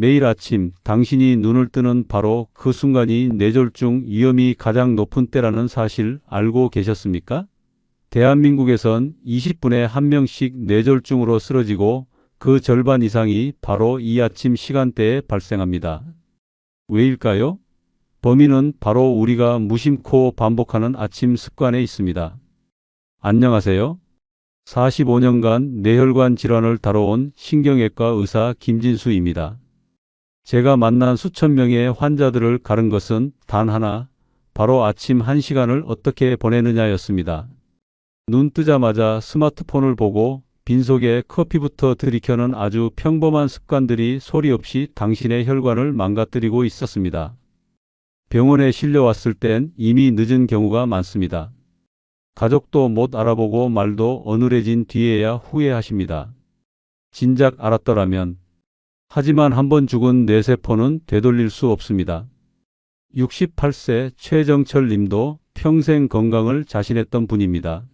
매일 아침 당신이 눈을 뜨는 바로 그 순간이 뇌졸중 위험이 가장 높은 때라는 사실 알고 계셨습니까? 대한민국에선 20분에 1명씩 뇌졸중으로 쓰러지고 그 절반 이상이 바로 이 아침 시간대에 발생합니다. 왜일까요? 범인은 바로 우리가 무심코 반복하는 아침 습관에 있습니다. 안녕하세요. 45년간 뇌혈관 질환을 다뤄온 신경외과 의사 김진수입니다. 제가 만난 수천 명의 환자들을 가른 것은 단 하나, 바로 아침 1시간을 어떻게 보내느냐였습니다. 눈 뜨자마자 스마트폰을 보고 빈속에 커피부터 들이켜는 아주 평범한 습관들이 소리 없이 당신의 혈관을 망가뜨리고 있었습니다. 병원에 실려왔을 땐 이미 늦은 경우가 많습니다. 가족도 못 알아보고 말도 어눌해진 뒤에야 후회하십니다. 진작 알았더라면. 하지만 한번 죽은 뇌세포는 되돌릴 수 없습니다. 68세 최정철 님도 평생 건강을 자신했던 분입니다.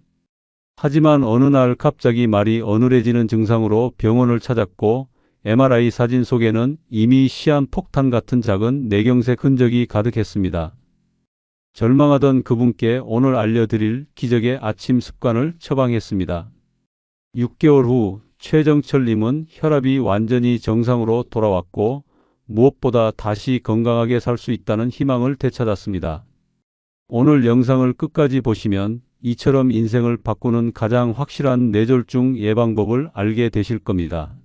하지만 어느 날 갑자기 말이 어눌해지는 증상으로 병원을 찾았고 MRI 사진 속에는 이미 시한폭탄 같은 작은 뇌경색 흔적이 가득했습니다. 절망하던 그분께 오늘 알려드릴 기적의 아침 습관을 처방했습니다. 6개월 후 최정철님은 혈압이 완전히 정상으로 돌아왔고 무엇보다 다시 건강하게 살 수 있다는 희망을 되찾았습니다. 오늘 영상을 끝까지 보시면 이처럼 인생을 바꾸는 가장 확실한 뇌졸중 예방법을 알게 되실 겁니다.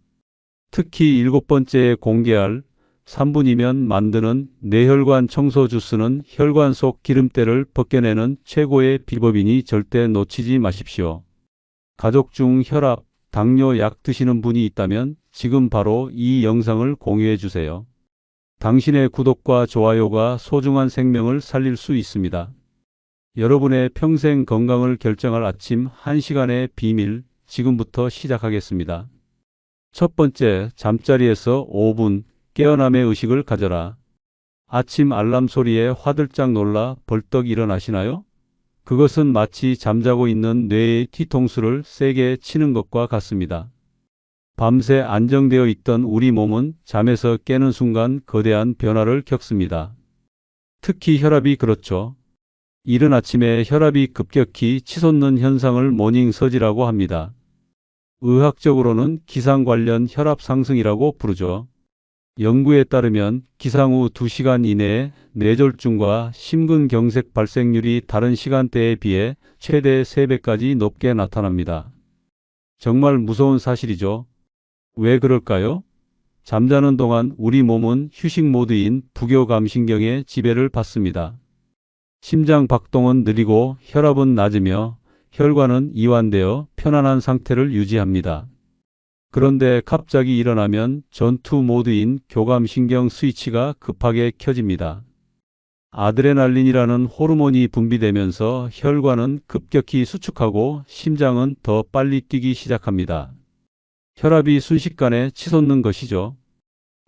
특히 7번째에 공개할 3분이면 만드는 뇌혈관 청소 주스는 혈관 속 기름때를 벗겨내는 최고의 비법이니 절대 놓치지 마십시오. 가족 중 혈압, 당뇨 약 드시는 분이 있다면 지금 바로 이 영상을 공유해 주세요. 당신의 구독과 좋아요가 소중한 생명을 살릴 수 있습니다. 여러분의 평생 건강을 결정할 아침 1시간의 비밀, 지금부터 시작하겠습니다. 첫 번째, 잠자리에서 5분 깨어남의 의식을 가져라. 아침 알람 소리에 화들짝 놀라 벌떡 일어나시나요? 그것은 마치 잠자고 있는 뇌의 뒤통수를 세게 치는 것과 같습니다. 밤새 안정되어 있던 우리 몸은 잠에서 깨는 순간 거대한 변화를 겪습니다. 특히 혈압이 그렇죠. 이른 아침에 혈압이 급격히 치솟는 현상을 모닝서지라고 합니다. 의학적으로는 기상 관련 혈압 상승이라고 부르죠. 연구에 따르면 기상 후 2시간 이내에 뇌졸중과 심근경색 발생률이 다른 시간대에 비해 최대 3배까지 높게 나타납니다. 정말 무서운 사실이죠. 왜 그럴까요? 잠자는 동안 우리 몸은 휴식 모드인 부교감신경의 지배를 받습니다. 심장 박동은 느리고 혈압은 낮으며 혈관은 이완되어 편안한 상태를 유지합니다. 그런데 갑자기 일어나면 전투 모드인 교감신경 스위치가 급하게 켜집니다. 아드레날린이라는 호르몬이 분비되면서 혈관은 급격히 수축하고 심장은 더 빨리 뛰기 시작합니다. 혈압이 순식간에 치솟는 것이죠.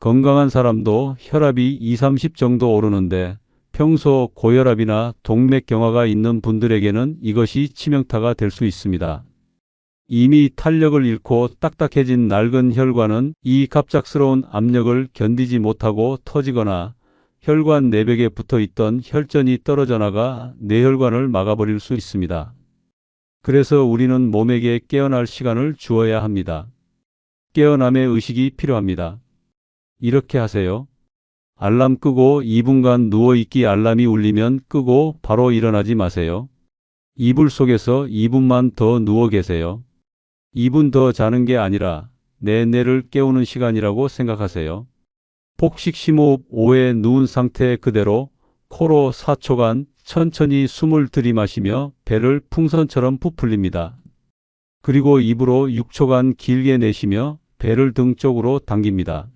건강한 사람도 혈압이 2~30 정도 오르는데 평소 고혈압이나 동맥경화가 있는 분들에게는 이것이 치명타가 될 수 있습니다. 이미 탄력을 잃고 딱딱해진 낡은 혈관은 이 갑작스러운 압력을 견디지 못하고 터지거나 혈관 내벽에 붙어있던 혈전이 떨어져 나가 뇌혈관을 막아버릴 수 있습니다. 그래서 우리는 몸에게 깨어날 시간을 주어야 합니다. 깨어남의 의식이 필요합니다. 이렇게 하세요. 알람 끄고 2분간 누워있기. 알람이 울리면 끄고 바로 일어나지 마세요. 이불 속에서 2분만 더 누워 계세요. 2분 더 자는 게 아니라 내 뇌를 깨우는 시간이라고 생각하세요. 복식 심호흡 5회 누운 상태 그대로 코로 4초간 천천히 숨을 들이마시며 배를 풍선처럼 부풀립니다. 그리고 입으로 6초간 길게 내쉬며 배를 등 쪽으로 당깁니다.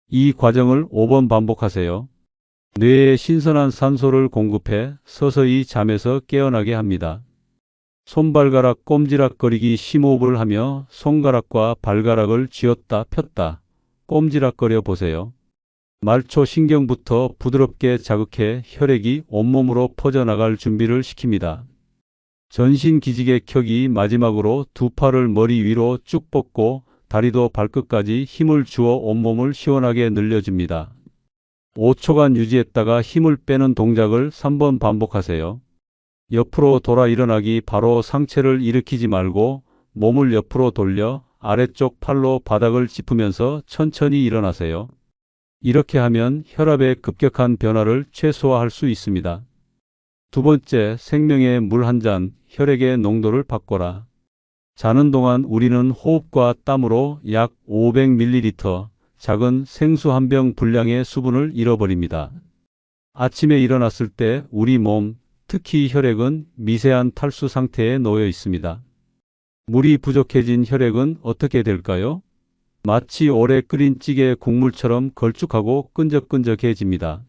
이 과정을 5번 반복하세요. 뇌에 신선한 산소를 공급해 서서히 잠에서 깨어나게 합니다. 손발가락 꼼지락거리기 심호흡을 하며 손가락과 발가락을 쥐었다 폈다 꼼지락거려 보세요. 말초 신경부터 부드럽게 자극해 혈액이 온몸으로 퍼져나갈 준비를 시킵니다. 전신 기지개 켜기 마지막으로 두 팔을 머리 위로 쭉 뻗고 다리도 발끝까지 힘을 주어 온몸을 시원하게 늘려줍니다. 5초간 유지했다가 힘을 빼는 동작을 3번 반복하세요. 옆으로 돌아 일어나기 바로 상체를 일으키지 말고 몸을 옆으로 돌려 아래쪽 팔로 바닥을 짚으면서 천천히 일어나세요. 이렇게 하면 혈압의 급격한 변화를 최소화할 수 있습니다. 두 번째, 생명의 물 한 잔, 혈액의 농도를 바꿔라. 자는 동안 우리는 호흡과 땀으로 약 500ml, 작은 생수 한 병 분량의 수분을 잃어버립니다. 아침에 일어났을 때 우리 몸, 특히 혈액은 미세한 탈수 상태에 놓여 있습니다. 물이 부족해진 혈액은 어떻게 될까요? 마치 오래 끓인 찌개 국물처럼 걸쭉하고 끈적끈적해집니다.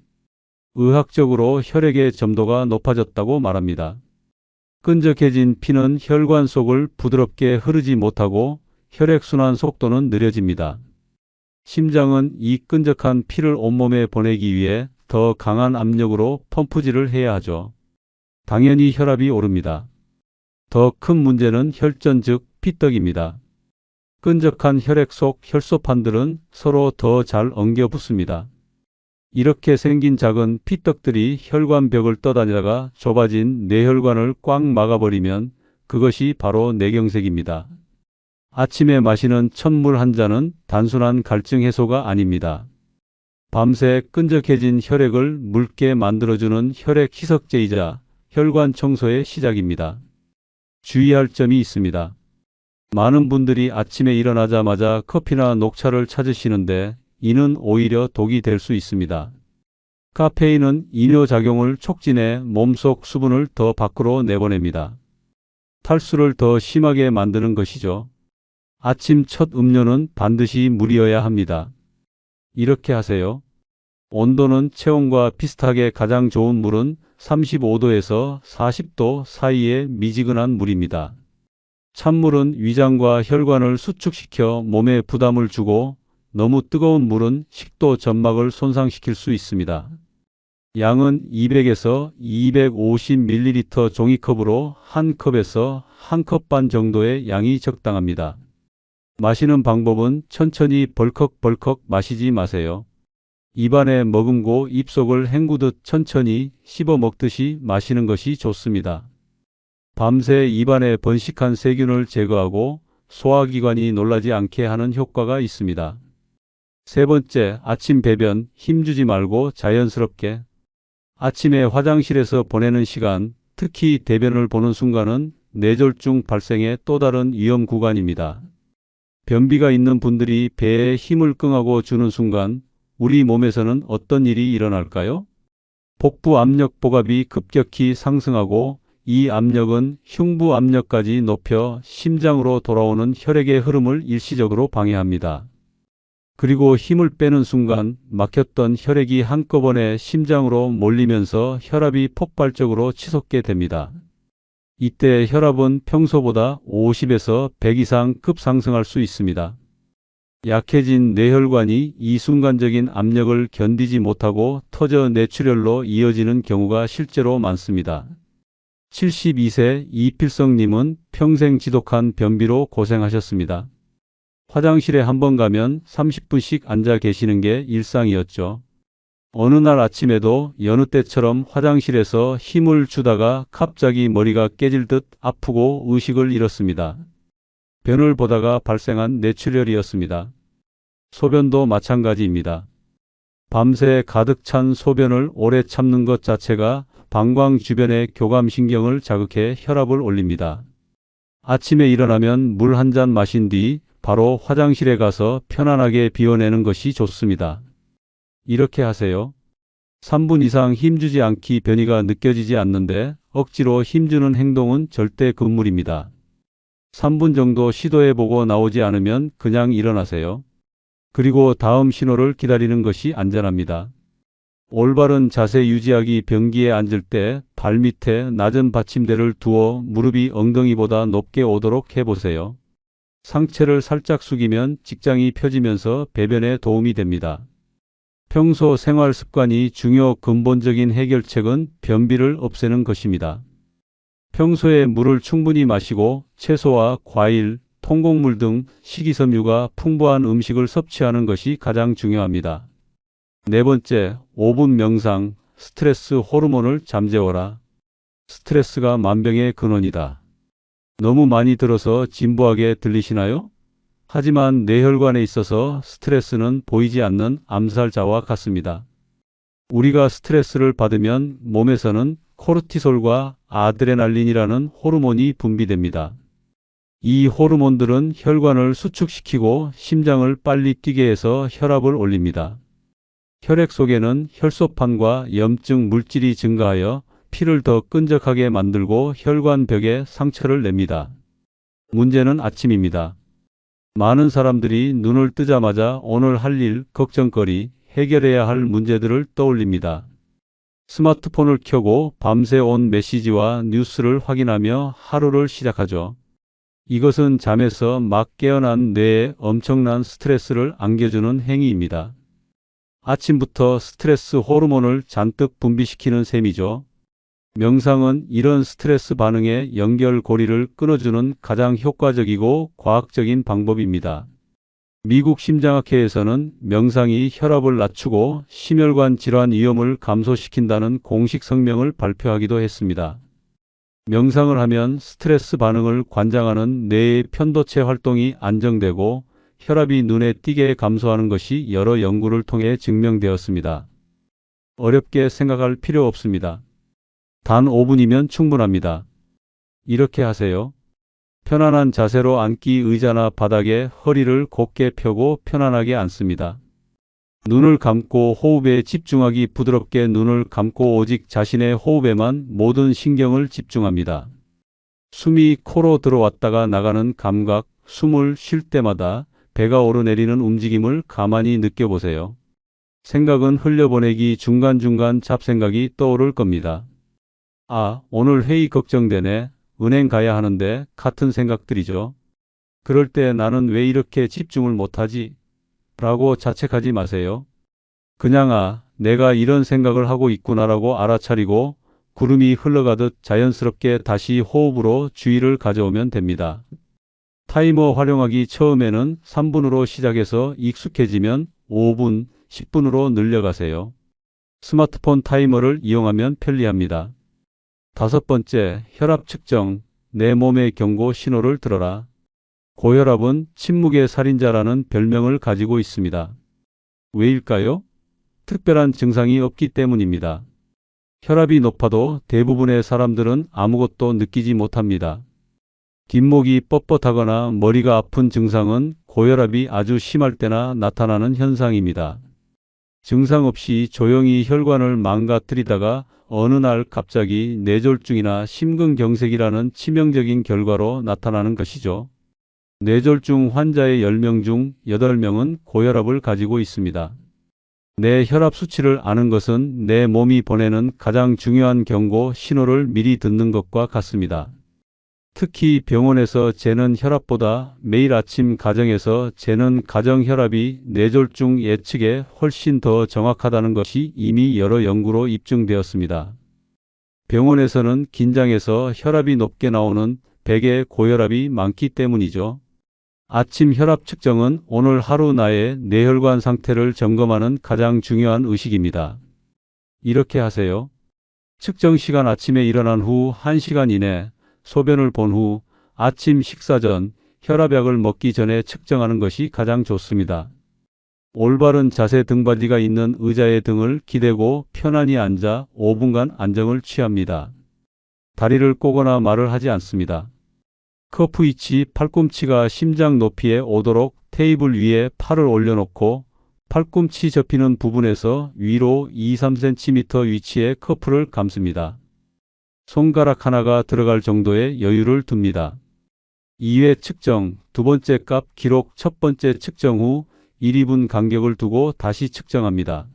의학적으로 혈액의 점도가 높아졌다고 말합니다. 끈적해진 피는 혈관 속을 부드럽게 흐르지 못하고 혈액순환 속도는 느려집니다. 심장은 이 끈적한 피를 온몸에 보내기 위해 더 강한 압력으로 펌프질을 해야 하죠. 당연히 혈압이 오릅니다. 더 큰 문제는 혈전 즉 피떡입니다. 끈적한 혈액 속 혈소판들은 서로 더 잘 엉겨 붙습니다. 이렇게 생긴 작은 피떡들이 혈관벽을 떠다니다가 좁아진 뇌혈관을 꽉 막아버리면 그것이 바로 뇌경색입니다. 아침에 마시는 첫물 한 잔은 단순한 갈증 해소가 아닙니다. 밤새 끈적해진 혈액을 묽게 만들어주는 혈액 희석제이자 혈관 청소의 시작입니다. 주의할 점이 있습니다. 많은 분들이 아침에 일어나자마자 커피나 녹차를 찾으시는데 이는 오히려 독이 될 수 있습니다. 카페인은 이뇨작용을 촉진해 몸속 수분을 더 밖으로 내보냅니다. 탈수를 더 심하게 만드는 것이죠. 아침 첫 음료는 반드시 물이어야 합니다. 이렇게 하세요. 온도는 체온과 비슷하게 가장 좋은 물은 35도에서 40도 사이의 미지근한 물입니다. 찬물은 위장과 혈관을 수축시켜 몸에 부담을 주고 너무 뜨거운 물은 식도 점막을 손상시킬 수 있습니다. 양은 200에서 250ml 종이컵으로 한 컵에서 한 컵 반 정도의 양이 적당합니다. 마시는 방법은 천천히 벌컥벌컥 마시지 마세요. 입안에 머금고 입속을 헹구듯 천천히 씹어 먹듯이 마시는 것이 좋습니다. 밤새 입안에 번식한 세균을 제거하고 소화기관이 놀라지 않게 하는 효과가 있습니다. 세 번째, 아침 배변 힘주지 말고 자연스럽게. 아침에 화장실에서 보내는 시간, 특히 대변을 보는 순간은 뇌졸중 발생의 또 다른 위험 구간입니다. 변비가 있는 분들이 배에 힘을 끙하고 주는 순간 우리 몸에서는 어떤 일이 일어날까요? 복부 압력 보갑이 급격히 상승하고 이 압력은 흉부 압력까지 높여 심장으로 돌아오는 혈액의 흐름을 일시적으로 방해합니다. 그리고 힘을 빼는 순간 막혔던 혈액이 한꺼번에 심장으로 몰리면서 혈압이 폭발적으로 치솟게 됩니다. 이때 혈압은 평소보다 50에서 100 이상 급상승할 수 있습니다. 약해진 뇌혈관이 이 순간적인 압력을 견디지 못하고 터져 뇌출혈로 이어지는 경우가 실제로 많습니다. 72세 이필성님은 평생 지독한 변비로 고생하셨습니다. 화장실에 한번 가면 30분씩 앉아 계시는 게 일상이었죠. 어느 날 아침에도 여느 때처럼 화장실에서 힘을 주다가 갑자기 머리가 깨질 듯 아프고 의식을 잃었습니다. 변을 보다가 발생한 뇌출혈이었습니다. 소변도 마찬가지입니다. 밤새 가득 찬 소변을 오래 참는 것 자체가 방광 주변의 교감신경을 자극해 혈압을 올립니다. 아침에 일어나면 물 한 잔 마신 뒤 바로 화장실에 가서 편안하게 비워내는 것이 좋습니다. 이렇게 하세요. 3분 이상 힘주지 않기 변이가 느껴지지 않는데 억지로 힘주는 행동은 절대 금물입니다. 3분 정도 시도해보고 나오지 않으면 그냥 일어나세요. 그리고 다음 신호를 기다리는 것이 안전합니다. 올바른 자세 유지하기 변기에 앉을 때 발밑에 낮은 받침대를 두어 무릎이 엉덩이보다 높게 오도록 해보세요. 상체를 살짝 숙이면 직장이 펴지면서 배변에 도움이 됩니다. 평소 생활 습관이 중요 근본적인 해결책은 변비를 없애는 것입니다. 평소에 물을 충분히 마시고 채소와 과일, 통곡물 등 식이섬유가 풍부한 음식을 섭취하는 것이 가장 중요합니다. 네 번째, 5분 명상, 스트레스 호르몬을 잠재워라. 스트레스가 만병의 근원이다. 너무 많이 들어서 진부하게 들리시나요? 하지만 뇌혈관에 있어서 스트레스는 보이지 않는 암살자와 같습니다. 우리가 스트레스를 받으면 몸에서는 코르티솔과 아드레날린이라는 호르몬이 분비됩니다. 이 호르몬들은 혈관을 수축시키고 심장을 빨리 뛰게 해서 혈압을 올립니다. 혈액 속에는 혈소판과 염증 물질이 증가하여 피를 더 끈적하게 만들고 혈관벽에 상처를 냅니다. 문제는 아침입니다. 많은 사람들이 눈을 뜨자마자 오늘 할 일, 걱정거리, 해결해야 할 문제들을 떠올립니다. 스마트폰을 켜고 밤새 온 메시지와 뉴스를 확인하며 하루를 시작하죠. 이것은 잠에서 막 깨어난 뇌에 엄청난 스트레스를 안겨주는 행위입니다. 아침부터 스트레스 호르몬을 잔뜩 분비시키는 셈이죠. 명상은 이런 스트레스 반응의 연결고리를 끊어주는 가장 효과적이고 과학적인 방법입니다. 미국 심장학회에서는 명상이 혈압을 낮추고 심혈관 질환 위험을 감소시킨다는 공식 성명을 발표하기도 했습니다. 명상을 하면 스트레스 반응을 관장하는 뇌의 편도체 활동이 안정되고 혈압이 눈에 띄게 감소하는 것이 여러 연구를 통해 증명되었습니다. 어렵게 생각할 필요 없습니다. 단 5분이면 충분합니다. 이렇게 하세요. 편안한 자세로 앉기 의자나 바닥에 허리를 곧게 펴고 편안하게 앉습니다. 눈을 감고 호흡에 집중하기 부드럽게 눈을 감고 오직 자신의 호흡에만 모든 신경을 집중합니다. 숨이 코로 들어왔다가 나가는 감각, 숨을 쉴 때마다 배가 오르내리는 움직임을 가만히 느껴보세요. 생각은 흘려보내기 중간중간 잡생각이 떠오를 겁니다. 아, 오늘 회의 걱정되네. 은행 가야 하는데 같은 생각들이죠. 그럴 때 나는 왜 이렇게 집중을 못하지? 라고 자책하지 마세요. 그냥 내가 이런 생각을 하고 있구나라고 알아차리고 구름이 흘러가듯 자연스럽게 다시 호흡으로 주의를 가져오면 됩니다. 타이머 활용하기 처음에는 3분으로 시작해서 익숙해지면 5분, 10분으로 늘려가세요. 스마트폰 타이머를 이용하면 편리합니다. 다섯 번째, 혈압 측정, 내 몸의 경고 신호를 들어라. 고혈압은 침묵의 살인자라는 별명을 가지고 있습니다. 왜일까요? 특별한 증상이 없기 때문입니다. 혈압이 높아도 대부분의 사람들은 아무것도 느끼지 못합니다. 뒷목이 뻣뻣하거나 머리가 아픈 증상은 고혈압이 아주 심할 때나 나타나는 현상입니다. 증상 없이 조용히 혈관을 망가뜨리다가 어느 날 갑자기 뇌졸중이나 심근경색이라는 치명적인 결과로 나타나는 것이죠. 뇌졸중 환자의 10명 중 8명은 고혈압을 가지고 있습니다. 내 혈압 수치를 아는 것은 내 몸이 보내는 가장 중요한 경고 신호를 미리 듣는 것과 같습니다. 특히 병원에서 재는 혈압보다 매일 아침 가정에서 재는 가정 혈압이 뇌졸중 예측에 훨씬 더 정확하다는 것이 이미 여러 연구로 입증되었습니다. 병원에서는 긴장해서 혈압이 높게 나오는 백의 고혈압이 많기 때문이죠. 아침 혈압 측정은 오늘 하루 나의 뇌혈관 상태를 점검하는 가장 중요한 의식입니다. 이렇게 하세요. 측정 시간 아침에 일어난 후 1시간 이내, 소변을 본 후, 아침 식사 전, 혈압약을 먹기 전에 측정하는 것이 가장 좋습니다. 올바른 자세 등받이가 있는 의자에 등을 기대고 편안히 앉아 5분간 안정을 취합니다. 다리를 꼬거나 말을 하지 않습니다. 커프 위치, 팔꿈치가 심장 높이에 오도록 테이블 위에 팔을 올려놓고 팔꿈치 접히는 부분에서 위로 2-3cm 위치에 커프를 감습니다. 손가락 하나가 들어갈 정도의 여유를 둡니다. 2회 측정, 두 번째 값 기록, 첫 번째 측정 후 1-2분 간격을 두고 다시 측정합니다.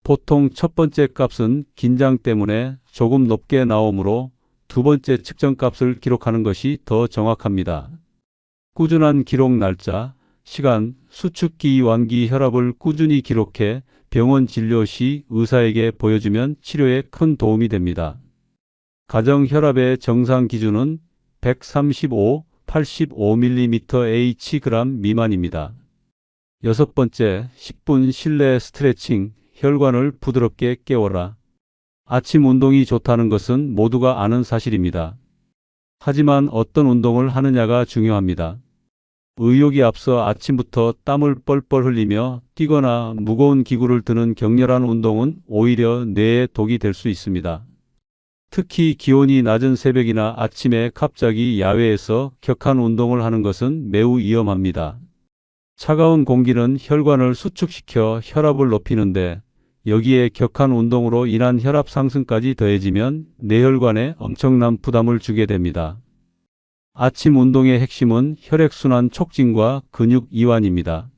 보통 첫 번째 값은 긴장 때문에 조금 높게 나오므로 두 번째 측정 값을 기록하는 것이 더 정확합니다. 꾸준한 기록 날짜, 시간, 수축기 완기 혈압을 꾸준히 기록해 병원 진료 시 의사에게 보여주면 치료에 큰 도움이 됩니다. 가정 혈압의 정상 기준은 135, 85mm Hg 미만입니다. 여섯 번째, 10분 실내 스트레칭, 혈관을 부드럽게 깨워라. 아침 운동이 좋다는 것은 모두가 아는 사실입니다. 하지만 어떤 운동을 하느냐가 중요합니다. 의욕이 앞서 아침부터 땀을 뻘뻘 흘리며 뛰거나 무거운 기구를 드는 격렬한 운동은 오히려 뇌에 독이 될 수 있습니다. 특히 기온이 낮은 새벽이나 아침에 갑자기 야외에서 격한 운동을 하는 것은 매우 위험합니다. 차가운 공기는 혈관을 수축시켜 혈압을 높이는데 여기에 격한 운동으로 인한 혈압 상승까지 더해지면 뇌혈관에 엄청난 부담을 주게 됩니다. 아침 운동의 핵심은 혈액순환 촉진과 근육 이완입니다.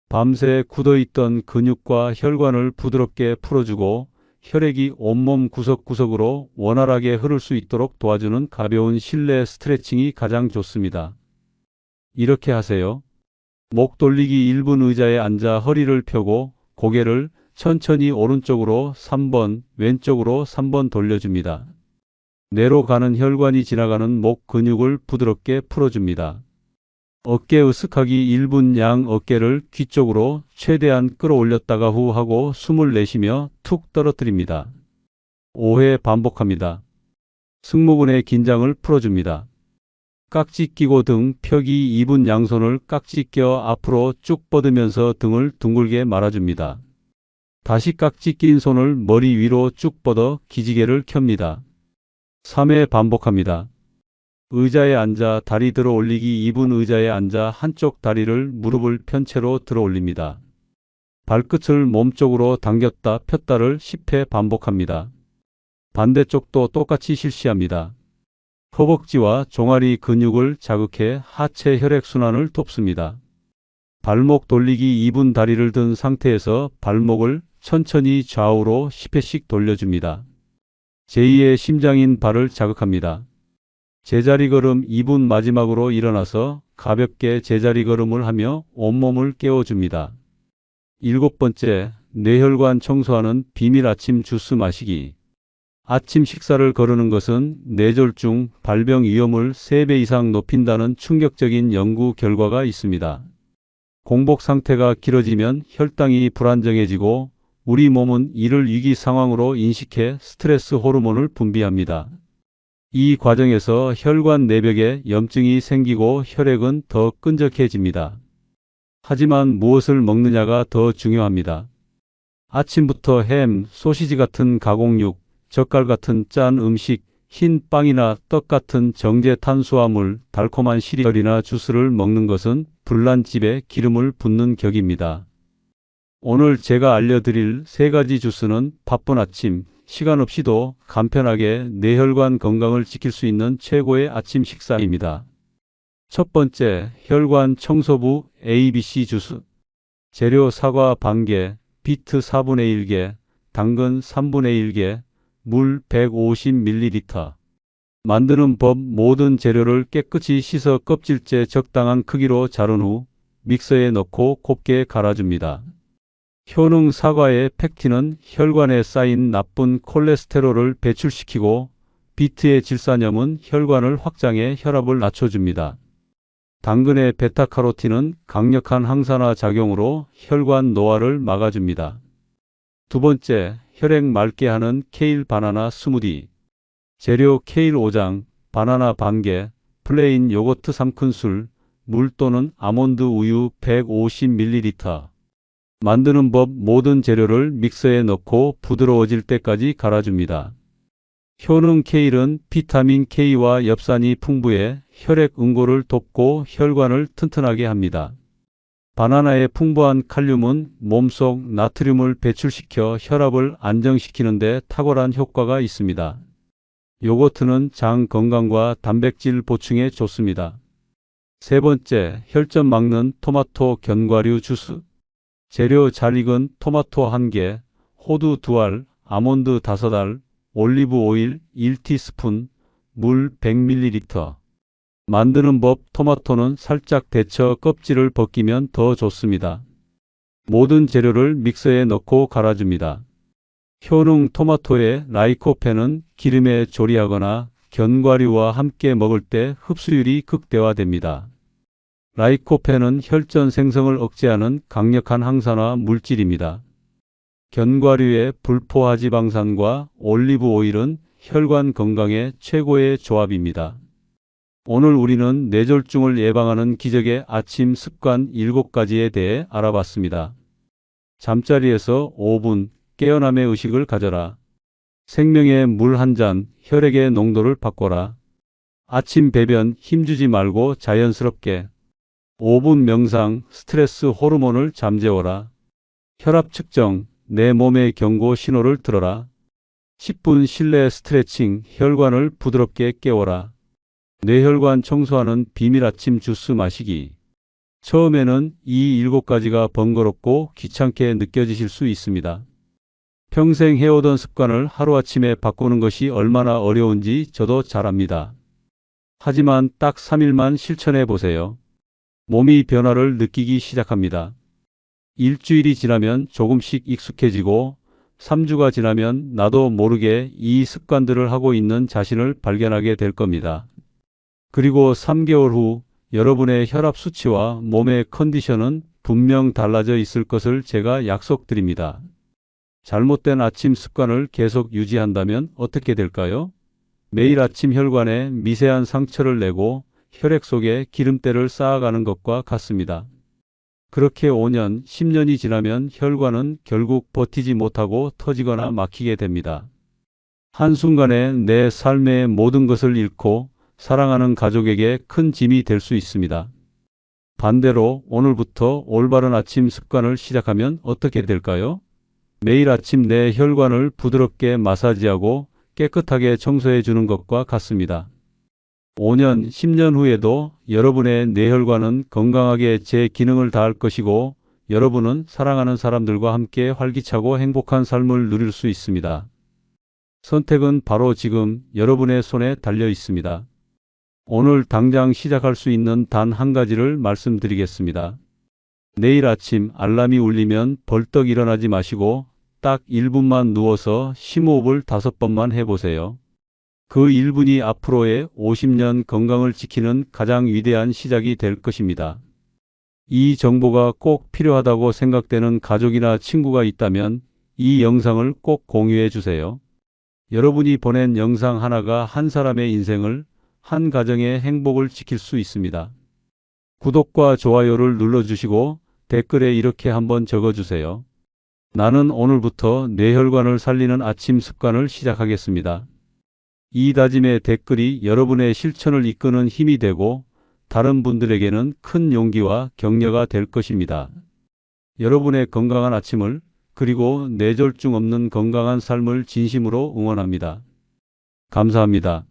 밤새 굳어있던 근육과 혈관을 부드럽게 풀어주고 혈액이 온몸 구석구석으로 원활하게 흐를 수 있도록 도와주는 가벼운 실내 스트레칭이 가장 좋습니다. 이렇게 하세요. 목 돌리기 1분 의자에 앉아 허리를 펴고 고개를 천천히 오른쪽으로 3번, 왼쪽으로 3번 돌려줍니다. 뇌로 가는 혈관이 지나가는 목 근육을 부드럽게 풀어줍니다. 어깨 으쓱하기 1분 양 어깨를 귀 쪽으로 최대한 끌어올렸다가 후 하고 숨을 내쉬며 툭 떨어뜨립니다. 5회 반복합니다. 승모근의 긴장을 풀어줍니다. 깍지 끼고 등 펴기 2분 양손을 깍지 껴 앞으로 쭉 뻗으면서 등을 둥글게 말아줍니다. 다시 깍지 낀 손을 머리 위로 쭉 뻗어 기지개를 켭니다. 3회 반복합니다. 의자에 앉아 다리 들어 올리기 2분 의자에 앉아 한쪽 다리를 무릎을 편 채로 들어 올립니다. 발끝을 몸쪽으로 당겼다 폈다를 10회 반복합니다. 반대쪽도 똑같이 실시합니다. 허벅지와 종아리 근육을 자극해 하체 혈액순환을 돕습니다. 발목 돌리기 2분 다리를 든 상태에서 발목을 천천히 좌우로 10회씩 돌려줍니다. 제2의 심장인 발을 자극합니다. 제자리 걸음 2분 마지막으로 일어나서 가볍게 제자리 걸음을 하며 온몸을 깨워줍니다. 7번째, 뇌혈관 청소하는 비밀 아침 주스 마시기. 아침 식사를 거르는 것은 뇌졸중, 발병 위험을 3배 이상 높인다는 충격적인 연구 결과가 있습니다. 공복 상태가 길어지면 혈당이 불안정해지고 우리 몸은 이를 위기 상황으로 인식해 스트레스 호르몬을 분비합니다. 이 과정에서 혈관 내벽에 염증이 생기고 혈액은 더 끈적해집니다. 하지만 무엇을 먹느냐가 더 중요합니다. 아침부터 햄, 소시지 같은 가공육, 젓갈 같은 짠 음식, 흰 빵이나 떡 같은 정제 탄수화물, 달콤한 시리얼이나 주스를 먹는 것은 불난 집에 기름을 붓는 격입니다. 오늘 제가 알려드릴 3가지 주스는 바쁜 아침, 시간 없이도 간편하게 뇌혈관 건강을 지킬 수 있는 최고의 아침 식사입니다. 첫 번째, 혈관 청소부 ABC 주스. 재료 사과 반개, 비트 4분의 1개, 당근 3분의 1개, 물 150ml. 만드는 법: 모든 재료를 깨끗이 씻어 껍질째 적당한 크기로 자른 후 믹서에 넣고 곱게 갈아줍니다. 효능 사과의 펙틴은 혈관에 쌓인 나쁜 콜레스테롤을 배출시키고 비트의 질산염은 혈관을 확장해 혈압을 낮춰줍니다. 당근의 베타카로틴은 강력한 항산화 작용으로 혈관 노화를 막아줍니다. 두 번째, 혈액 맑게 하는 케일 바나나 스무디. 재료 케일 5장, 바나나 반개, 플레인 요거트 3큰술, 물 또는 아몬드 우유 150ml. 만드는 법: 모든 재료를 믹서에 넣고 부드러워질 때까지 갈아줍니다. 효능 케일은 비타민 K와 엽산이 풍부해 혈액 응고를 돕고 혈관을 튼튼하게 합니다. 바나나의 풍부한 칼륨은 몸속 나트륨을 배출시켜 혈압을 안정시키는 데 탁월한 효과가 있습니다. 요거트는 장 건강과 단백질 보충에 좋습니다. 세 번째, 혈전 막는 토마토 견과류 주스. 재료 잘 익은 토마토 1개, 호두 2알, 아몬드 5알, 올리브 오일 1티스푼, 물 100ml. 만드는 법: 토마토는 살짝 데쳐 껍질을 벗기면 더 좋습니다. 모든 재료를 믹서에 넣고 갈아줍니다. 효능 토마토의 라이코펜은 기름에 조리하거나 견과류와 함께 먹을 때 흡수율이 극대화됩니다. 라이코펜은 혈전 생성을 억제하는 강력한 항산화 물질입니다. 견과류의 불포화지방산과 올리브 오일은 혈관 건강에 최고의 조합입니다. 오늘 우리는 뇌졸중을 예방하는 기적의 아침 습관 7가지에 대해 알아봤습니다. 잠자리에서 5분 깨어남의 의식을 가져라. 생명의 물 한 잔, 혈액의 농도를 바꿔라. 아침 배변 힘주지 말고 자연스럽게. 5분 명상, 스트레스 호르몬을 잠재워라. 혈압 측정, 내 몸의 경고 신호를 들어라. 10분 실내 스트레칭, 혈관을 부드럽게 깨워라. 뇌혈관 청소하는 비밀 아침 주스 마시기. 처음에는 이 7가지가 번거롭고 귀찮게 느껴지실 수 있습니다. 평생 해오던 습관을 하루아침에 바꾸는 것이 얼마나 어려운지 저도 잘 압니다. 하지만 딱 3일만 실천해 보세요. 몸이 변화를 느끼기 시작합니다. 일주일이 지나면 조금씩 익숙해지고 3주가 지나면 나도 모르게 이 습관들을 하고 있는 자신을 발견하게 될 겁니다. 그리고 3개월 후 여러분의 혈압 수치와 몸의 컨디션은 분명 달라져 있을 것을 제가 약속드립니다. 잘못된 아침 습관을 계속 유지한다면 어떻게 될까요? 매일 아침 혈관에 미세한 상처를 내고 혈액 속에 기름때를 쌓아가는 것과 같습니다. 그렇게 5년, 10년이 지나면 혈관은 결국 버티지 못하고 터지거나 막히게 됩니다. 한순간에 내 삶의 모든 것을 잃고 사랑하는 가족에게 큰 짐이 될 수 있습니다. 반대로 오늘부터 올바른 아침 습관을 시작하면 어떻게 될까요? 매일 아침 내 혈관을 부드럽게 마사지하고 깨끗하게 청소해 주는 것과 같습니다. 5년, 10년 후에도 여러분의 뇌혈관은 건강하게 제 기능을 다할 것이고 여러분은 사랑하는 사람들과 함께 활기차고 행복한 삶을 누릴 수 있습니다. 선택은 바로 지금 여러분의 손에 달려 있습니다. 오늘 당장 시작할 수 있는 단 한 가지를 말씀드리겠습니다. 내일 아침 알람이 울리면 벌떡 일어나지 마시고 딱 1분만 누워서 심호흡을 5번만 해보세요. 그 1분이 앞으로의 50년 건강을 지키는 가장 위대한 시작이 될 것입니다. 이 정보가 꼭 필요하다고 생각되는 가족이나 친구가 있다면 이 영상을 꼭 공유해 주세요. 여러분이 보낸 영상 하나가 한 사람의 인생을, 한 가정의 행복을 지킬 수 있습니다. 구독과 좋아요를 눌러주시고 댓글에 이렇게 한번 적어주세요. 나는 오늘부터 뇌혈관을 살리는 아침 습관을 시작하겠습니다. 이 다짐의 댓글이 여러분의 실천을 이끄는 힘이 되고 다른 분들에게는 큰 용기와 격려가 될 것입니다. 여러분의 건강한 아침을 그리고 뇌졸중 없는 건강한 삶을 진심으로 응원합니다. 감사합니다.